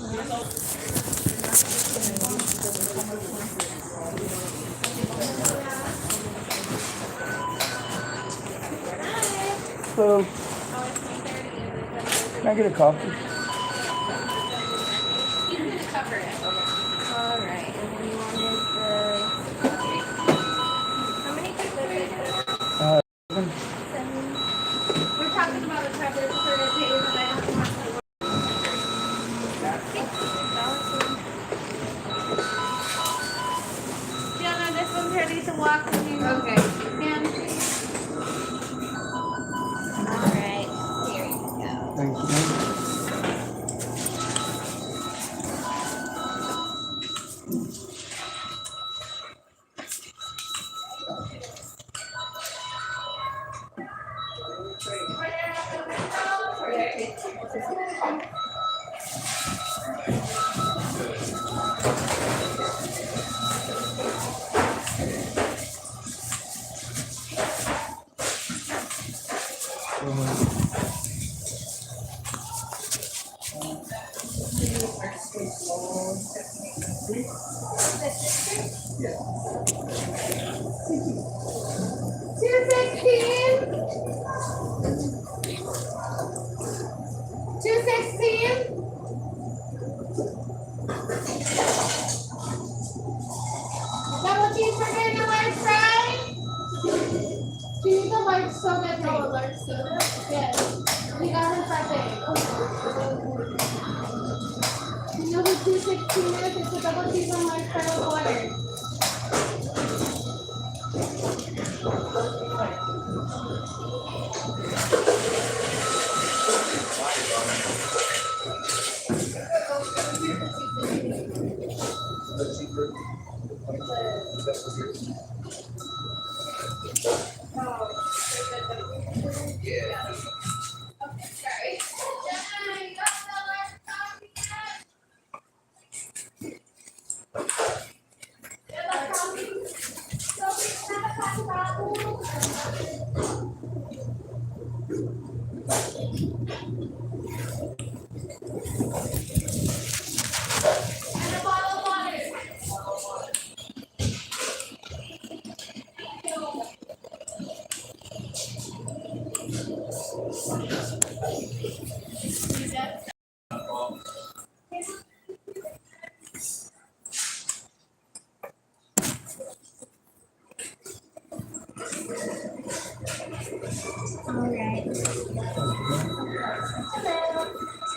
So, can I get a coffee? He's gonna cover it. All right. And then you wanted the. How many kids were you doing? 7. 7. We're talking about a cover for the days that I don't want to work. Fiona, this one's ready to walk with you. Okay. And all right. Here you go. Thank you. Double cheeseburger and a large fry. Do you need a large soda? No, a large soda? Yes. We got it that day. You know the 216 is? It's a double cheese and large fry with water.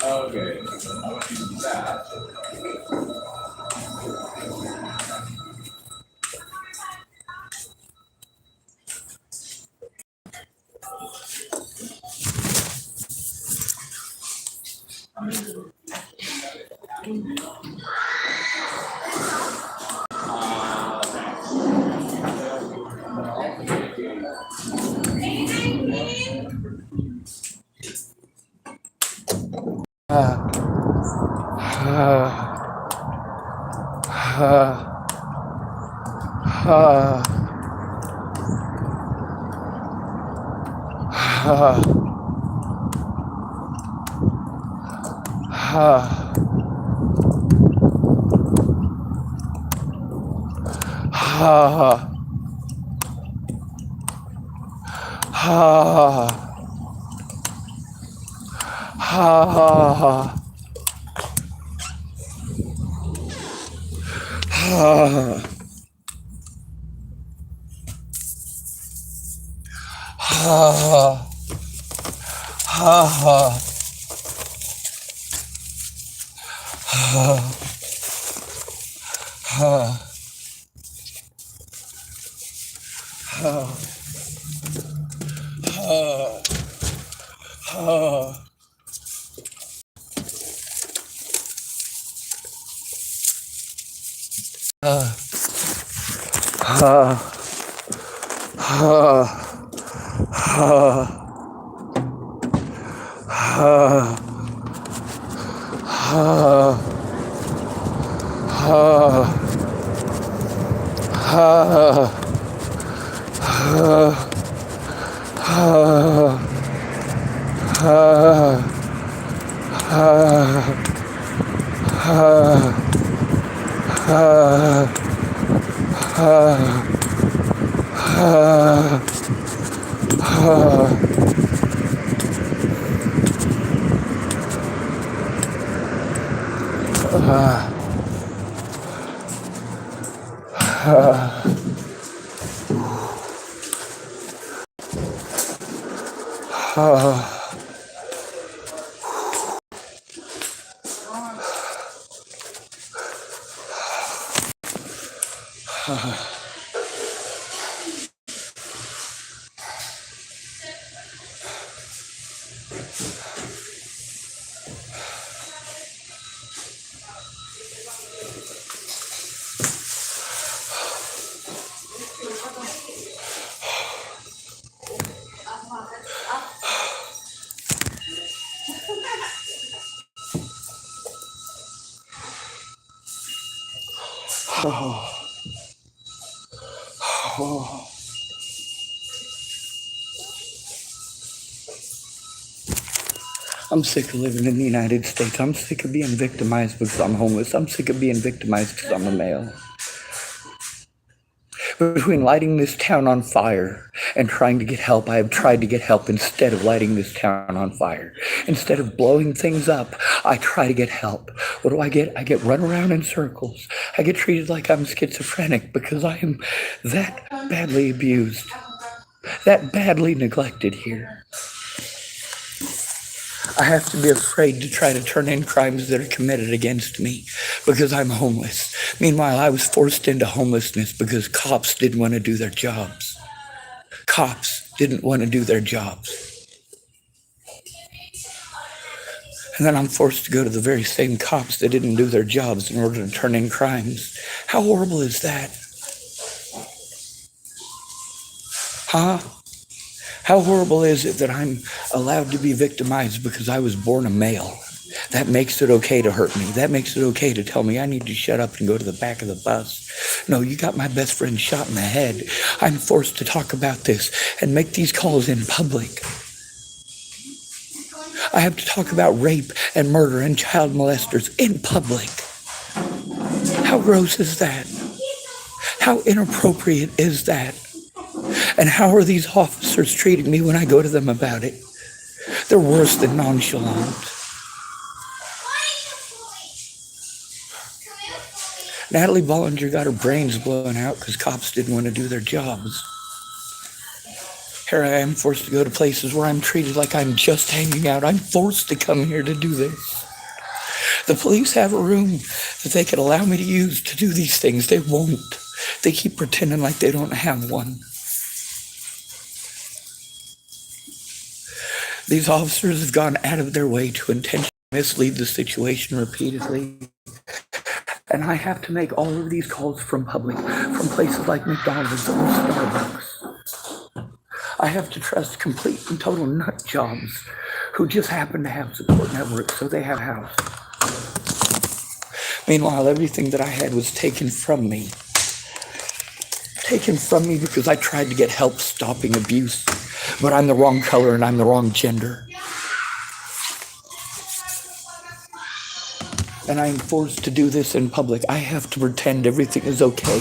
Okay. I want you to do that. I'm sick of living in the United States. I'm sick of being victimized because I'm homeless. I'm sick of being victimized because I'm a male. Between lighting this town on fire and trying to get help, I have tried to get help instead of lighting this town on fire. Instead of blowing things up, I try to get help. What do I get? I get run around in circles. I get treated like I'm schizophrenic because I am that badly abused, that badly neglected here. I have to be afraid to try to turn in crimes that are committed against me because I'm homeless. Meanwhile, I was forced into homelessness because cops didn't want to do their jobs. Cops didn't want to do their jobs. And then I'm forced to go to the very same cops that didn't do their jobs in order to turn in crimes. How horrible is that? Huh? How horrible is it that I'm allowed to be victimized because I was born a male? That makes it okay to hurt me. That makes it okay to tell me I need to shut up and go to the back of the bus. No, you got my best friend shot in the head. I'm forced to talk about this and make these calls in public. I have to talk about rape and murder and child molesters in public. How gross is that? How inappropriate is that? And how are these officers treating me when I go to them about it? They're worse than nonchalant. Natalie Bollinger got her brains blown out because cops didn't want to do their jobs. Here I am forced to go to places where I'm treated like I'm just hanging out. I'm forced to come here to do this. The police have a room that they could allow me to use to do these things. They won't. They keep pretending like they don't have one. These officers have gone out of their way to intentionally mislead the situation repeatedly. And I have to make all of these calls from public, from places like McDonald's or Starbucks. I have to trust complete and total nut jobs who just happen to have support networks, so they have a house. Meanwhile, everything that I had was taken from me. Taken from me because I tried to get help stopping abuse, but I'm the wrong color and I'm the wrong gender. And I'm forced to do this in public. I have to pretend everything is okay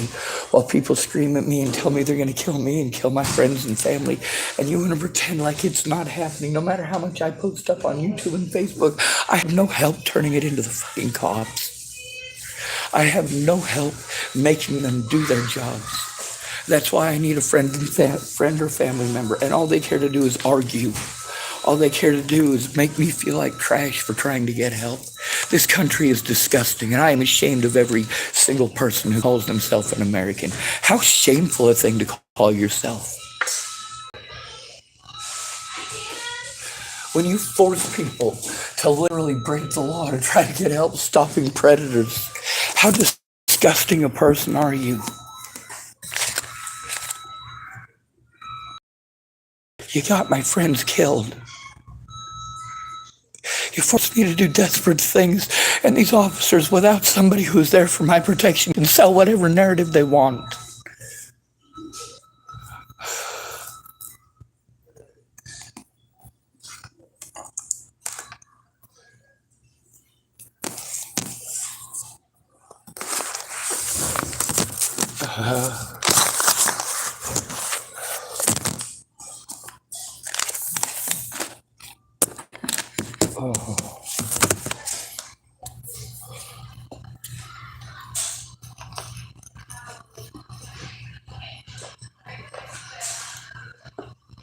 while people scream at me and tell me they're going to kill me and kill my friends and family. And you want to pretend like it's not happening. No matter how much I post up on YouTube and Facebook, I have no help turning it into the fucking cops. I have no help making them do their jobs. That's why I need a friend or family member. And all they care to do is argue. All they care to do is make me feel like trash for trying to get help. This country is disgusting, and I am ashamed of every single person who calls themselves an American. How shameful a thing to call yourself. When you force people to literally break the law to try to get help stopping predators, how disgusting a person are you? You got my friends killed. You forced me to do desperate things, and these officers, without somebody who's there for my protection, can sell whatever narrative they want.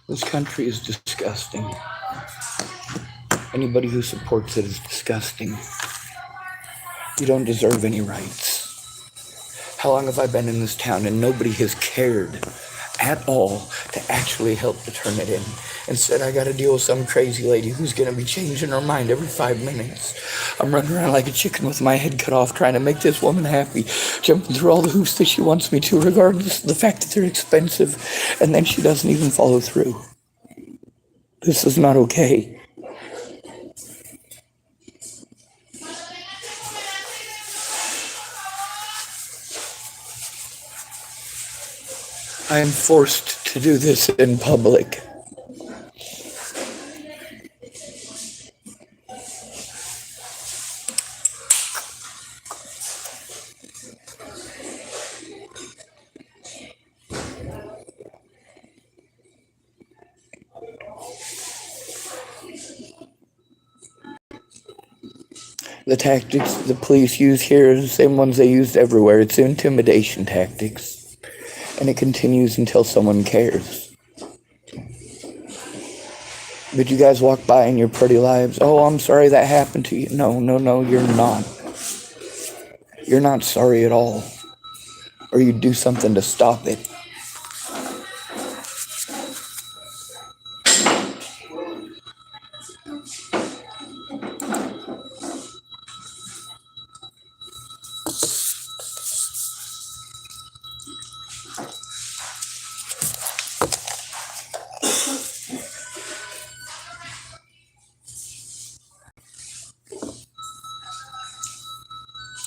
This country is disgusting. Anybody who supports it is disgusting. You don't deserve any rights. How long have I been in this town and nobody has cared at all to actually help to turn it in? Instead, I got to deal with some crazy lady who's going to be changing her mind every 5 minutes. I'm running around like a chicken with my head cut off trying to make this woman happy, jumping through all the hoops that she wants me to, regardless of the fact that they're expensive, and then she doesn't even follow through. This is not okay. I am forced to do this in public. The tactics the police use here are the same ones they used everywhere. It's intimidation tactics. And it continues until someone cares. But you guys walk by in your pretty lives. Oh, I'm sorry that happened to you. No, you're not. You're not sorry at all. Or you do something to stop it.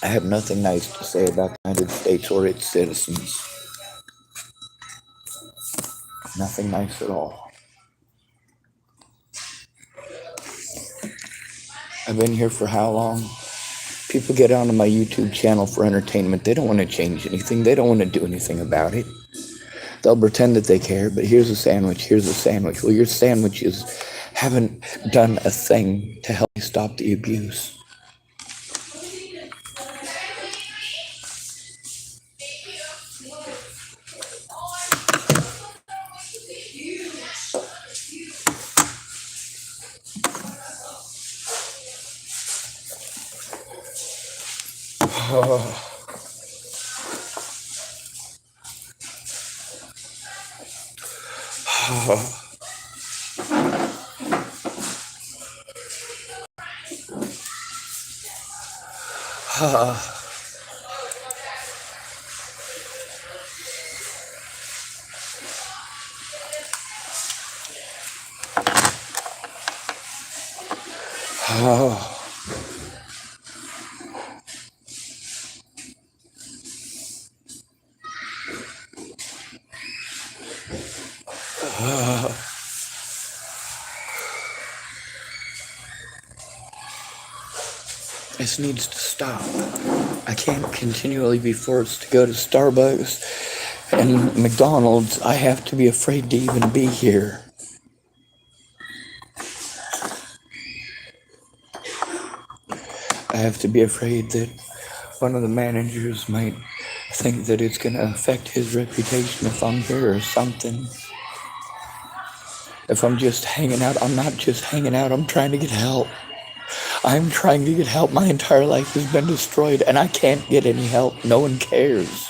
I have nothing nice to say about the United States or its citizens. Nothing nice at all. I've been here for how long? People get onto my YouTube channel for entertainment. They don't want to change anything. They don't want to do anything about it. They'll pretend that they care, but here's a sandwich, here's a sandwich. Well, your sandwiches haven't done a thing to help you stop the abuse. This needs to stop. I can't continually be forced to go to Starbucks and McDonald's. I have to be afraid to even be here. I have to be afraid that one of the managers might think that it's going to affect his reputation if I'm here or something. If I'm just hanging out, I'm not just hanging out, I'm trying to get help. I'm trying to get help. My entire life has been destroyed and I can't get any help. No one cares.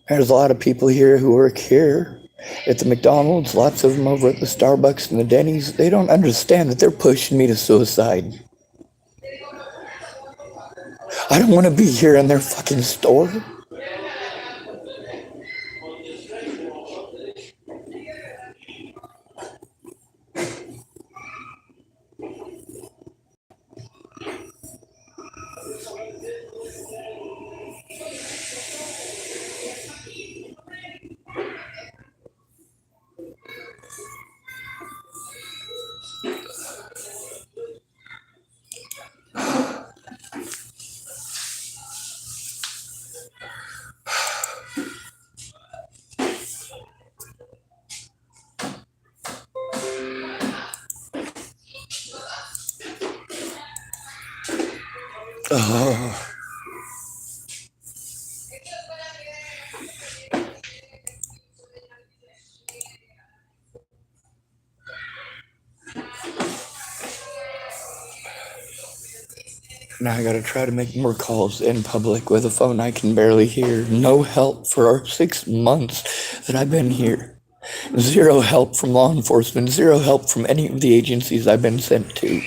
There's a lot of people here who work here at the McDonald's, lots of them over at the Starbucks and the Denny's. They don't understand that they're pushing me to suicide. I don't want to be here in their fucking store. Oh, now I gotta try to make more calls in public with a phone I can barely hear. No help for our 6 months that I've been here. Zero help from law enforcement. Zero help from any of the agencies I've been sent to.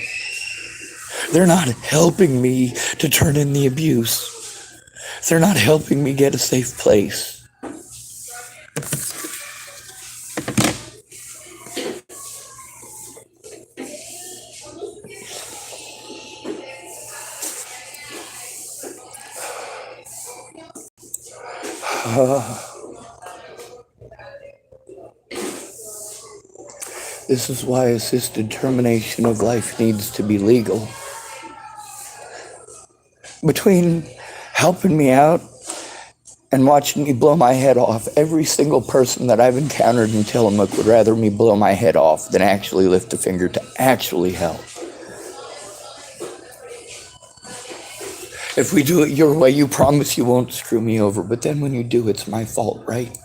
They're not helping me to turn in the abuse. They're not helping me get a safe place. This is why assisted termination of life needs to be legal. Between helping me out and watching me blow my head off, every single person that I've encountered in Tillamook would rather me blow my head off than actually lift a finger to actually help. If we do it your way, you promise you won't screw me over, but then when you do, it's my fault, right?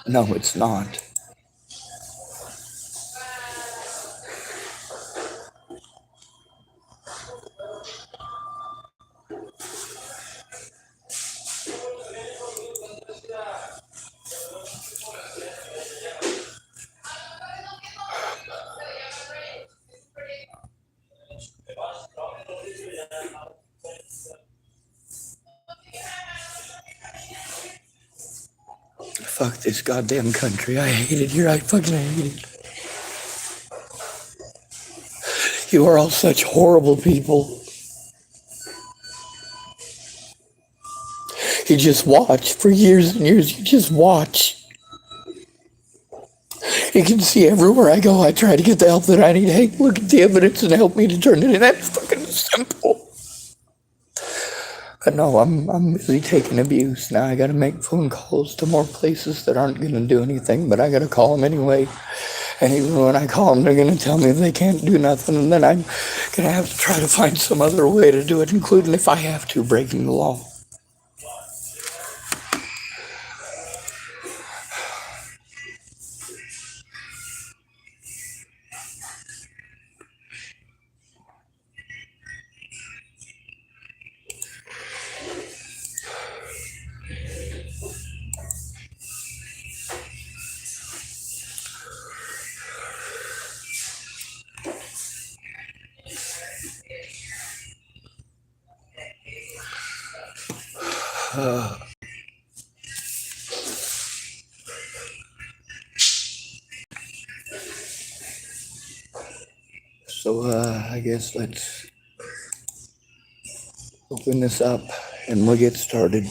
No, it's not. Fuck this goddamn country. I hate it here. I fucking hate it. You are all such horrible people. You just watch for years and years. You just watch. You can see everywhere I go, I try to get the help that I need. Hey, look at the evidence and help me to turn it in. That's fucking simple. But no, I'm busy taking abuse. Now I gotta make phone calls to more places that aren't gonna do anything, but I gotta call them anyway. And even when I call them, they're gonna tell me they can't do nothing, and then I'm gonna have to try to find some other way to do it, including if I have to, breaking the law. So I guess let's open this up and we'll get started.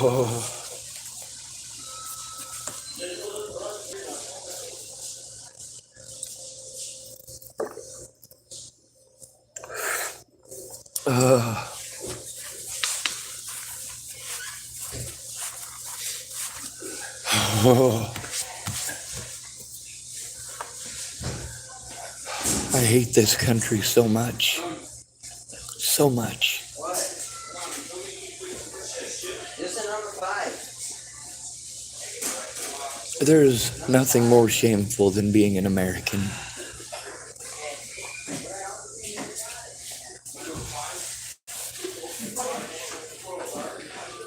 Oh, oh, I hate this country so much. So much. What? This is number 5. There's nothing more shameful than being an American.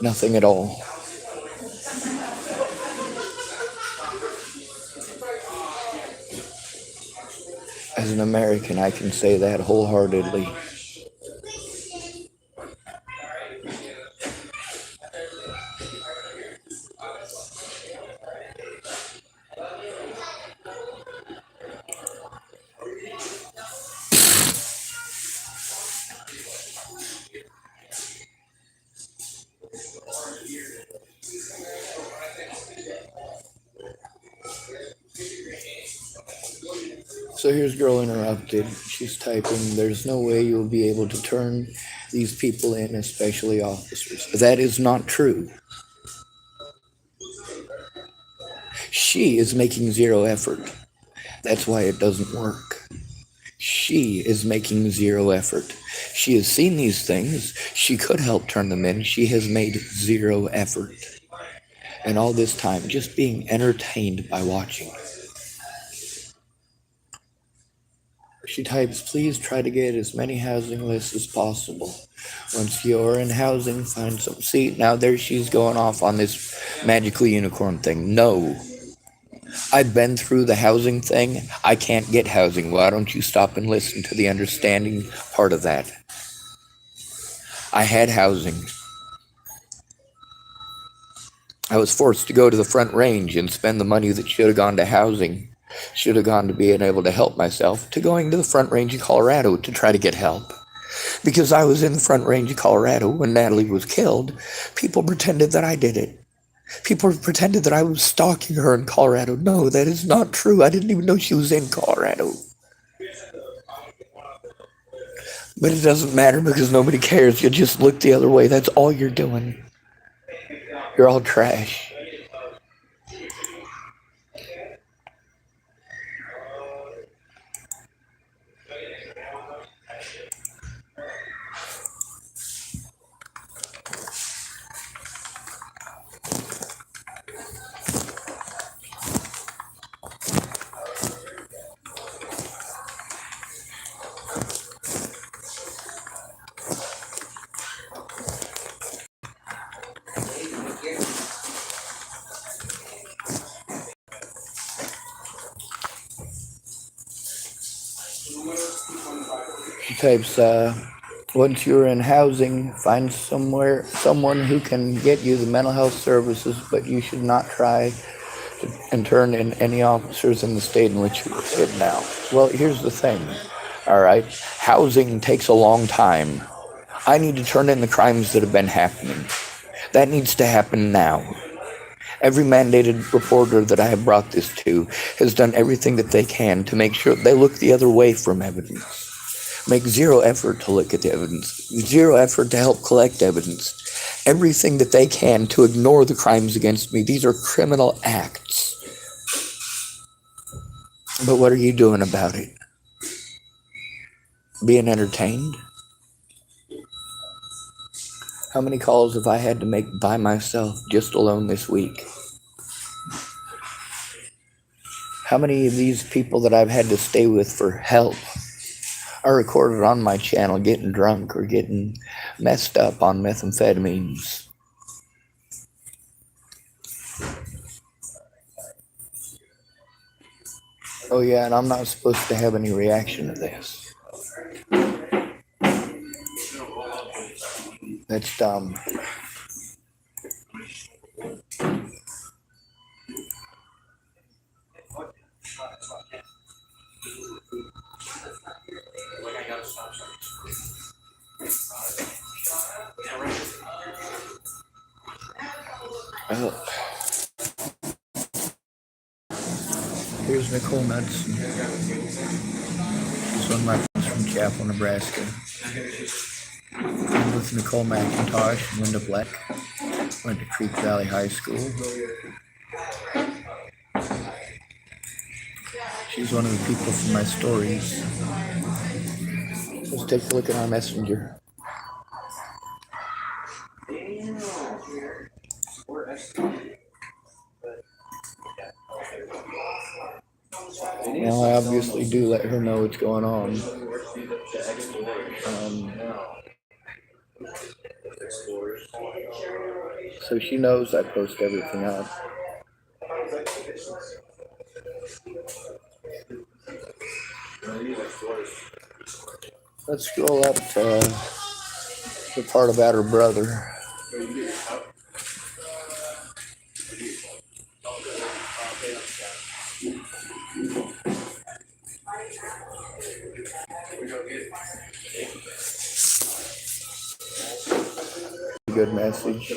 Nothing at all. As an American, I can say that wholeheartedly. So here's Girl Interrupted. She's typing, there's no way you'll be able to turn these people in, especially officers. That is not true. She is making zero effort. That's why it doesn't work. She is making zero effort. She has seen these things. She could help turn them in. She has made zero effort. And all this time, just being entertained by watching. She types, please try to get as many housing lists as possible. Once you're in housing, find some. See, now there she's going off on this magical unicorn thing. No. I've been through the housing thing. I can't get housing. Why don't you stop and listen to the understanding part of that? I had housing. I was forced to go to the Front Range and spend the money that should have gone to housing, should have gone to being able to help myself, to going to the Front Range of Colorado to try to get help. Because I was in the Front Range of Colorado when Natalie was killed, people pretended that I did it. People pretended that I was stalking her in Colorado. No, that is not true. I didn't even know she was in Colorado. But it doesn't matter because nobody cares. You just look the other way. That's all you're doing. You're all trash. She types, once you're in housing, find someone who can get you the mental health services, but you should not try and turn in any officers in the state in which you live now. Well, here's the thing, all right? Housing takes a long time. I need to turn in the crimes that have been happening. That needs to happen now. Every mandated reporter that I have brought this to has done everything that they can to make sure they look the other way from evidence. Make zero effort to look at the evidence. Zero effort to help collect evidence. Everything that they can to ignore the crimes against me. These are criminal acts. But what are you doing about it? Being entertained? How many calls have I had to make by myself just alone this week? How many of these people that I've had to stay with for help are recorded on my channel getting drunk or getting messed up on methamphetamines? Oh yeah, and I'm not supposed to have any reaction to this. That's dumb. Well, here's Nicole Nuts. She's one of my friends from Chapel, Nebraska. I'm with Nicole McIntosh and Linda Black. Went to Creek Valley High School. She's one of the people from my stories. Let's take a look at our messenger. Now I obviously do let her know what's going on. So she knows I post everything up. Let's scroll up to the part about her brother. Good message.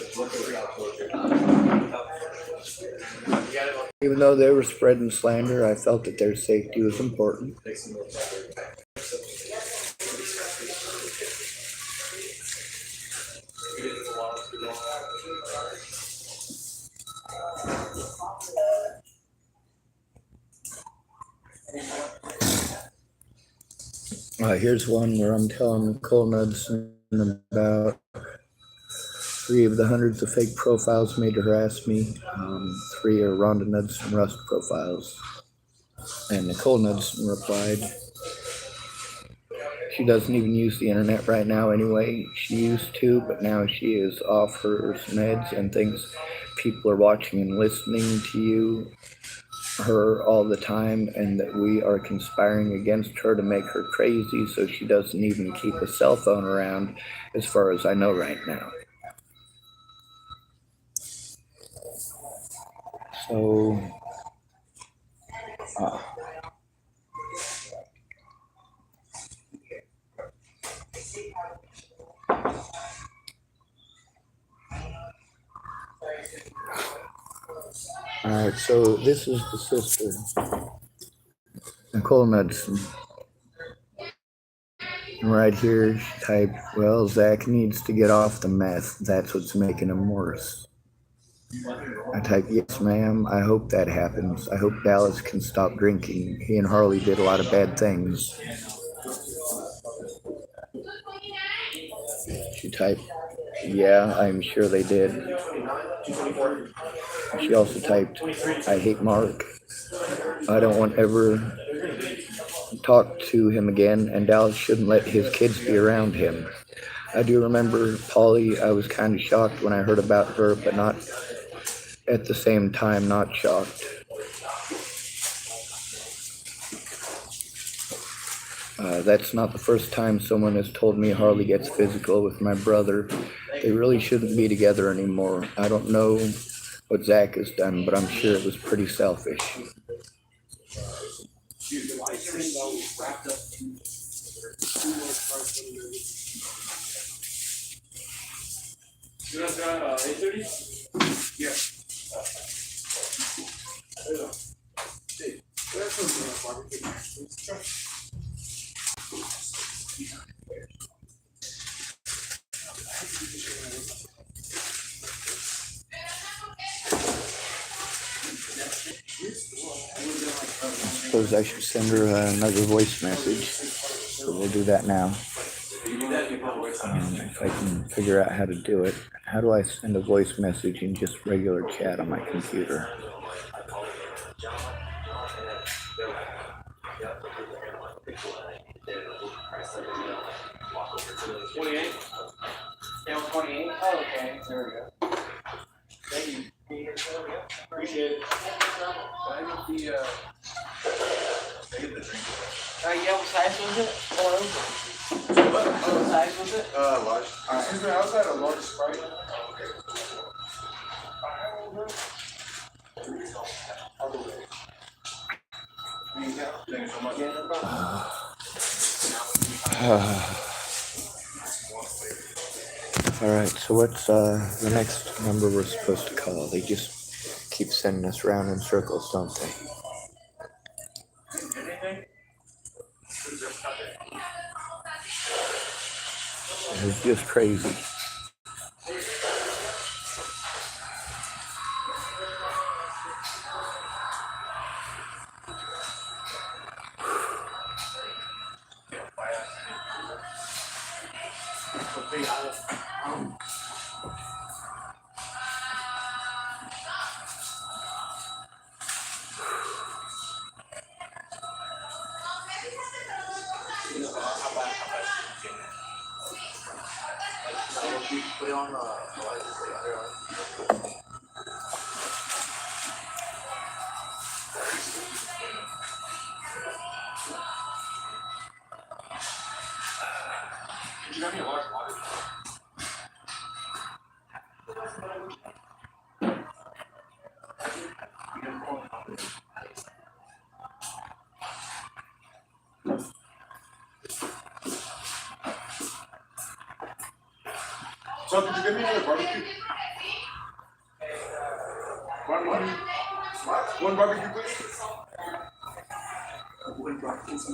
Even though they were spreading slander, I felt that their safety was important. Here's one where I'm telling Nicole Knudsen about 3 of the hundreds of fake profiles made to harass me. 3 are Rhonda Knudsen Rust profiles. And Nicole Knudsen replied, she doesn't even use the internet right now anyway. She used to, but now she is off her meds and thinks people are watching and listening to her all the time, and that we are conspiring against her to make her crazy, so she doesn't even keep a cell phone around, as far as I know right now. So, alright, so this is the sister, Nicole Knudsen. And right here, she typed, well, Zach needs to get off the meth. That's what's making him worse. I typed, yes, ma'am. I hope that happens. I hope Dallas can stop drinking. He and Harley did a lot of bad things. She typed, yeah, I'm sure they did. She also typed, I hate Mark. I don't want ever talk to him again, and Dallas shouldn't let his kids be around him. I do remember Polly. I was kind of shocked when I heard about her, but not at the same time, not shocked. That's not the first time someone has told me Harley gets physical with my brother. They really shouldn't be together anymore. I don't know what Zach has done, but I'm sure it was pretty selfish. You guys got 8:30? Yeah. I suppose I should send her another voice message. So we'll do that now. If I can figure out how to do it. How do I send a voice message in just regular chat on my computer? Oh, okay. There we go. Thank you. Appreciate it. Can I get the, yeah, what size was it? What size was it? Large. Excuse me, outside a large Sprite. Thank you so much. Alright, so what's the next number we're supposed to call? They just keep sending us round in circles, don't they? Anything? It's just crazy. Put it on the Did you have any large water? So could you give me another barbecue? One barbecue, please. One barbecue.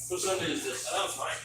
What Sunday is this? That was mine.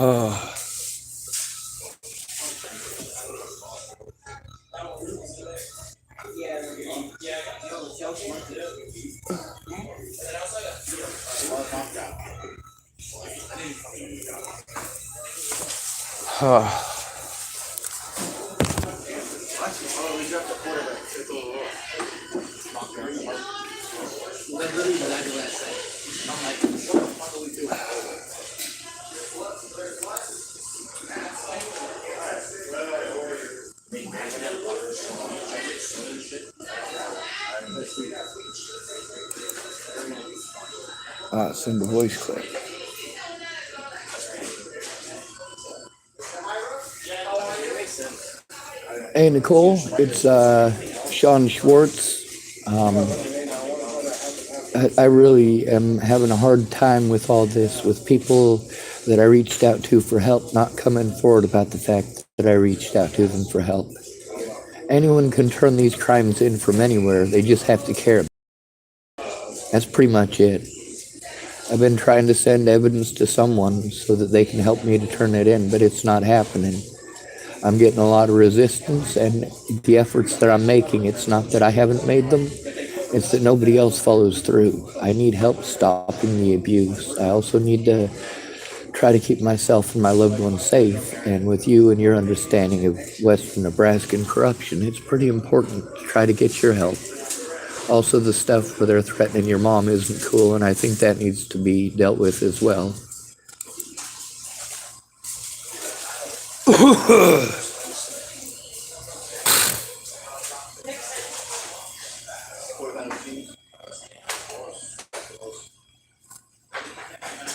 Oh. Send a voice clip. Hey Nicole, it's Sean Schwartz. I really am having a hard time with all this, with people that I reached out to for help not coming forward about the fact that I reached out to them for help. Anyone can turn these crimes in from anywhere, they just have to care. That's pretty much it. I've been trying to send evidence to someone so that they can help me to turn it in, but it's not happening. I'm getting a lot of resistance, and the efforts that I'm making, it's not that I haven't made them, it's that nobody else follows through. I need help stopping the abuse. I also need to try to keep myself and my loved ones safe, and with you and your understanding of Western Nebraska and corruption, it's pretty important to try to get your help. Also, the stuff where they're threatening your mom isn't cool, and I think that needs to be dealt with as well.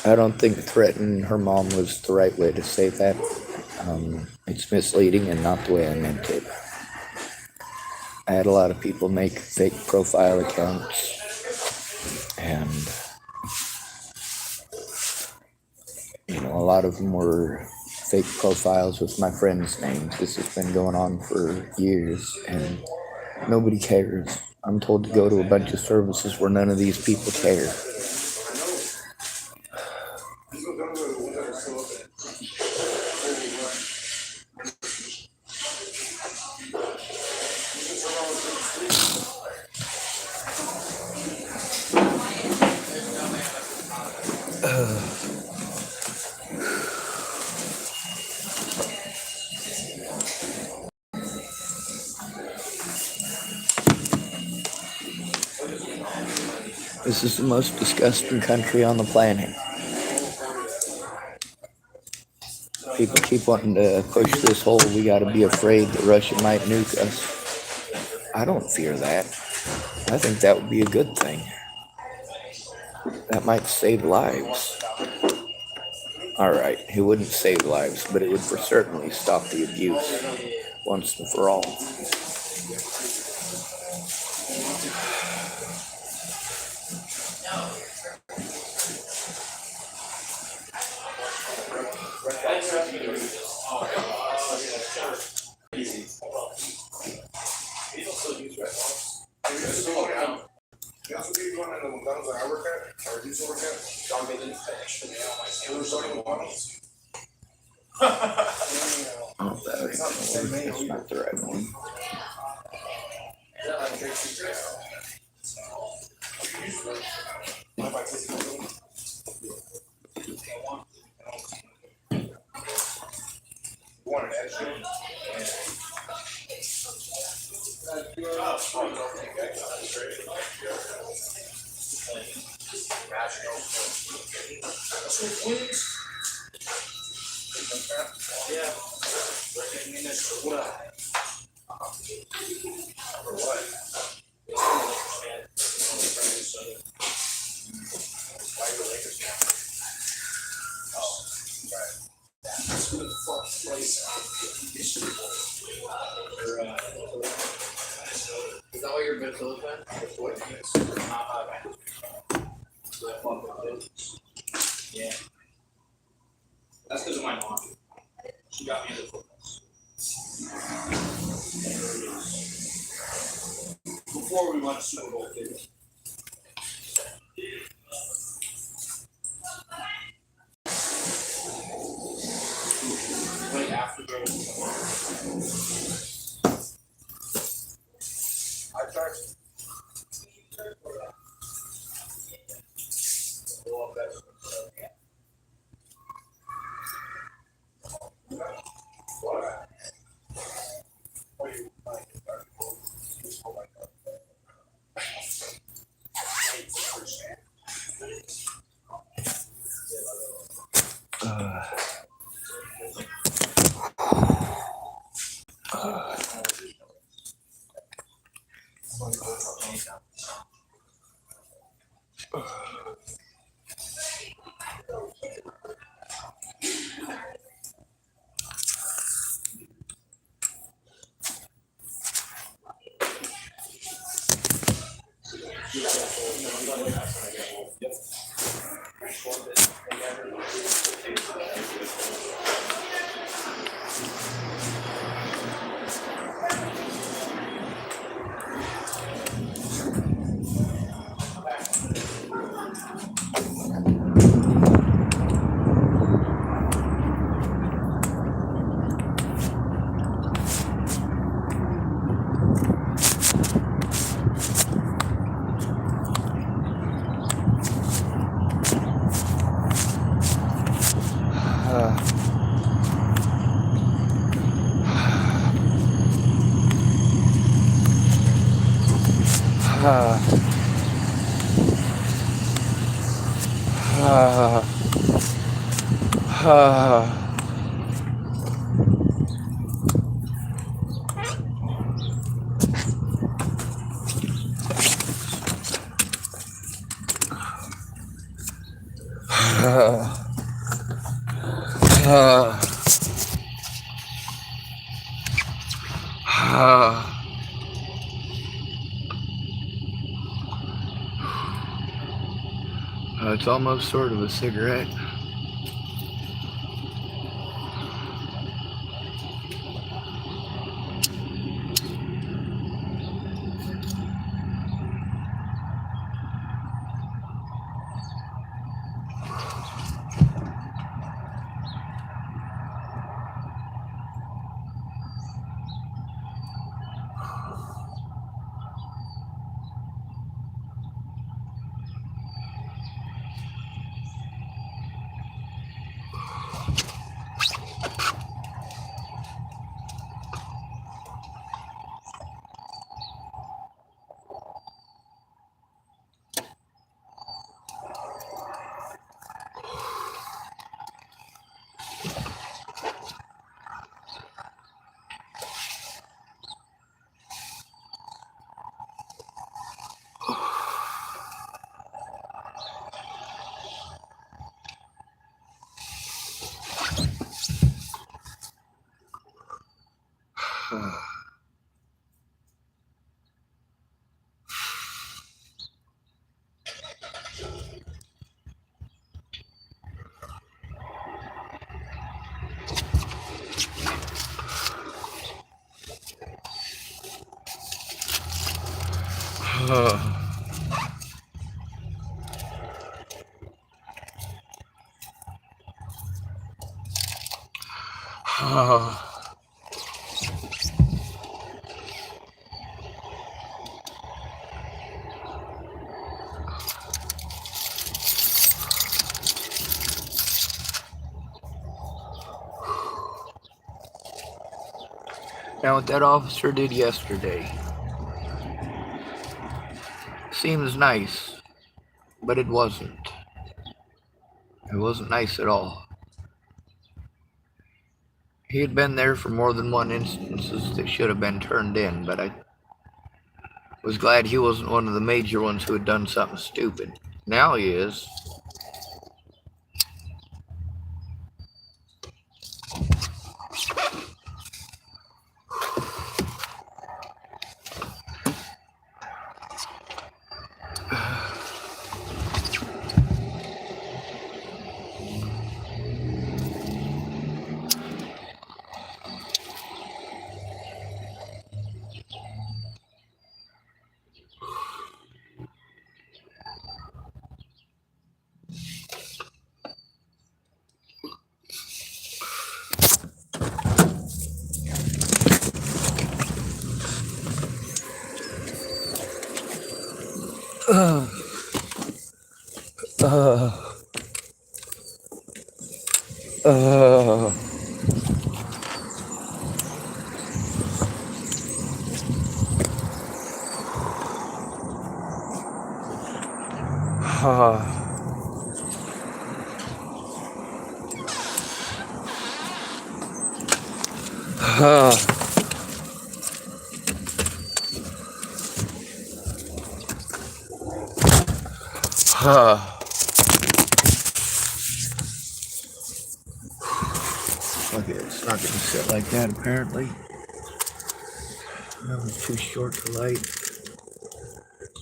I don't think threatening her mom was the right way to say that. It's misleading and not the way I meant it. I had a lot of people make fake profile accounts, and a lot of them were fake profiles with my friends' names. This has been going on for years, and nobody cares. I'm told to go to a bunch of services where none of these people care. This is the most disgusting country on the planet. People keep wanting to push this whole we gotta be afraid that Russia might nuke us. I don't fear that. I think that would be a good thing. That might save lives. Alright, it wouldn't save lives, but it would for certainly stop the abuse once and for all. Oh, that's not the right one. Is that why you're a Minnesota fan? Yeah. That's because of my mom. She got me into football. Before we won a Super Bowl, too. Like after I tried. It's almost sort of a cigarette. Now, what that officer did yesterday seems nice, but it wasn't. It wasn't nice at all. He had been there for more than one instances that should have been turned in, but I was glad he wasn't one of the major ones who had done something stupid. Now he is. Uh, uh, uh, Okay, it's not gonna sit like that apparently. That was too short to light.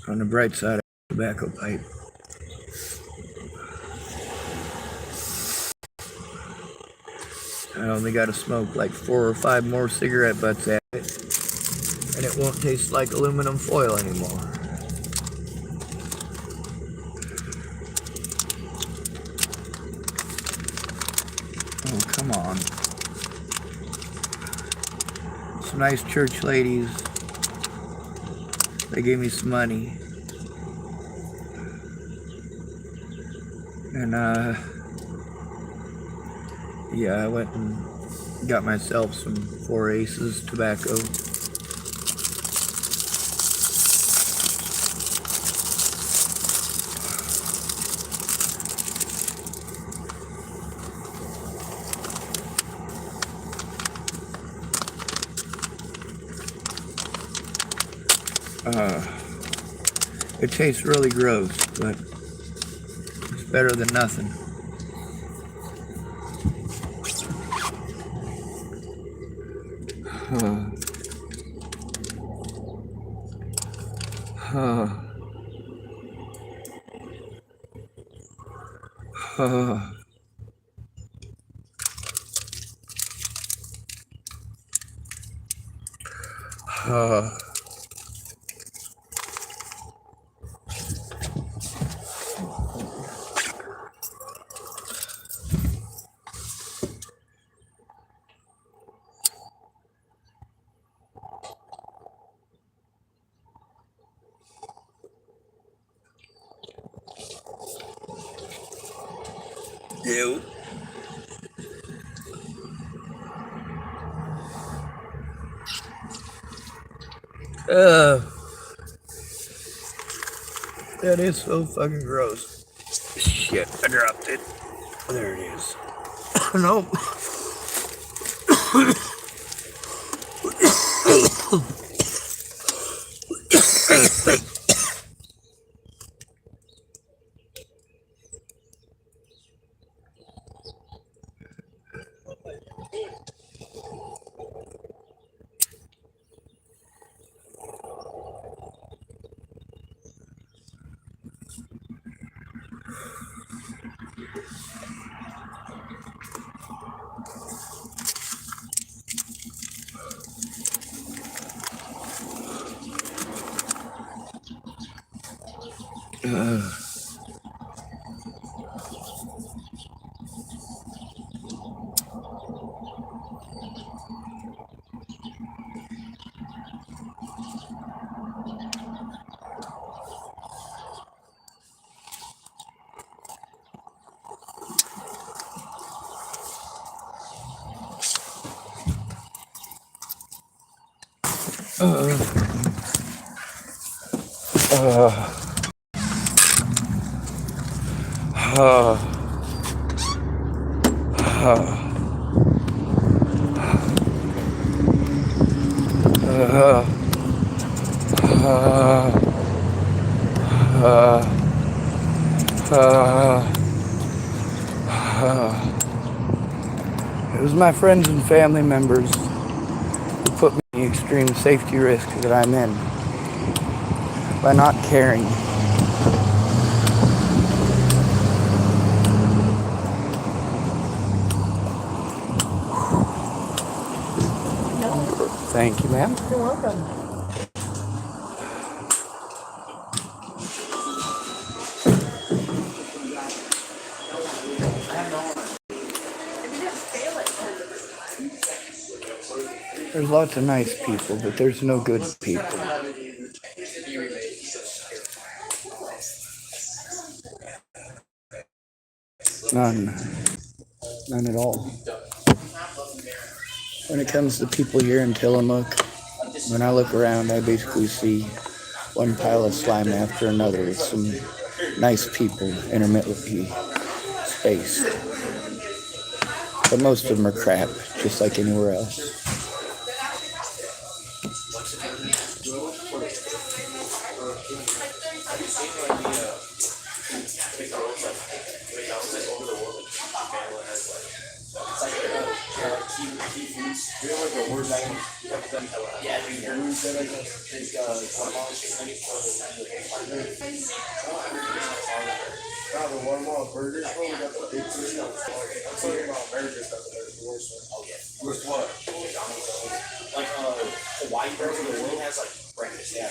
On the bright side of the tobacco pipe. I only gotta smoke like 4 or 5 more cigarette butts at it, and it won't taste like aluminum foil anymore. Oh, come on. Some nice church ladies. They gave me some money. And, yeah, I went and got myself some 4 Aces tobacco. It tastes really gross, but it's better than nothing. Ew. That is so fucking gross. Shit, I dropped it. There it is. Nope. It was my friends and family members who put me in the extreme safety risk that I'm in by not caring. Thank you, ma'am. You're welcome. There's lots of nice people, but there's no good people. None. None at all. When it comes to people here in Tillamook, when I look around, I basically see one pile of slime after another with some nice people intermittently spaced. But most of them are crap, just like anywhere else. With what? Like Hawaii burger, the world has like breakfast. Yeah,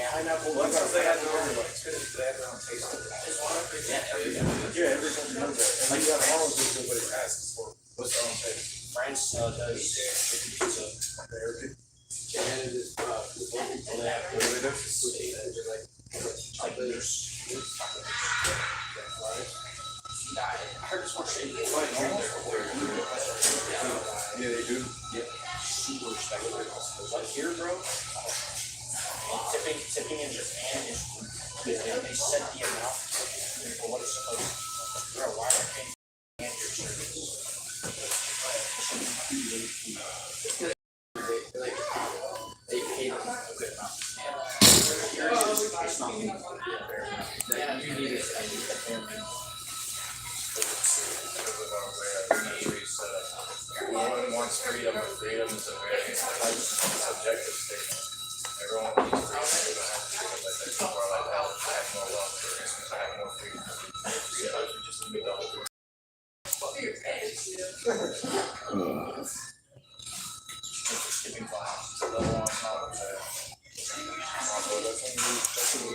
pineapple. They have their own like they have their own taste. Yeah, every country does that. And you have all of this, but it asks for what's their own taste. France does pizza. American. Canada is they have like there's I heard this one shake. Yeah, they do. Yeah, super respectful. But here, bro, tipping in Japan is they set the amount for what it's supposed to. Bro, why are they paying and your service? They pay them a good amount. It's not yeah, you need it. Everyone wants freedom, but freedom is a very subjective statement. Everyone needs freedom. People are like, oh, I have more wealth, for instance, I have more freedom. Sometimes we just need to double.